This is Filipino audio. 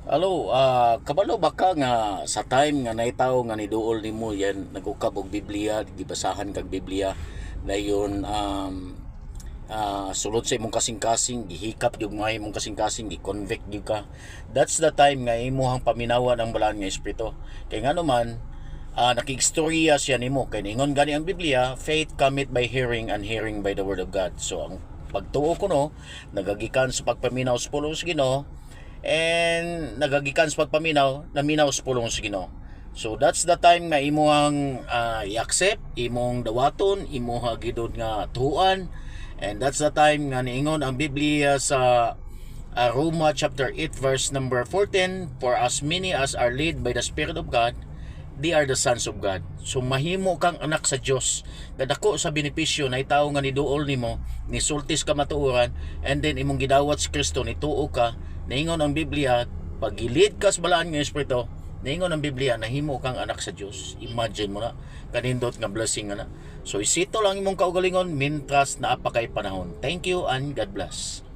Alo, kabalo ba ka nga sa time nga naitaw nga niduol nimo yan nagukab og Biblia, gibasahan kag Biblia dayon sulod sa imong kasing-kasing gihikap gyud mga imong kasing-kasing gi-convict gyud ka. That's the time nga imong paminawan ang balaan nga espiritu. Kay ngano man nakigstorya siya nimo kay ningon gani ang Biblia, faith cometh by hearing and hearing by the word of God. So ang pagtuo ko no nagagikan sa pagpaminaw sa pulong sa Ginoo and nagagikan sa pagpaminaw naminaw sa pulong sa Ginoo. So that's the time nga imong i-accept, imong dawaton, imong gidod nga tuhuan, and that's the time nga niingon ang Biblia sa Roma chapter 8 verse number 14, for as many as are led by the Spirit of God, they are the sons of God. So mahimo kang anak sa Dios. Kadako sa benepisyo na itaw nga niduol nimo, nisultis ka matuoran, and then imong gidawat sa Kristo, nituo ka. Naingon ang Biblia, pagilid ka sa balaan nga espiritu, naingon ang Biblia, nahimo kang anak sa Dios. Imagine mo na, kanindot nga blessing na. So isito lang imong kaugalingon mintras na apakay panahon. Thank you and God bless.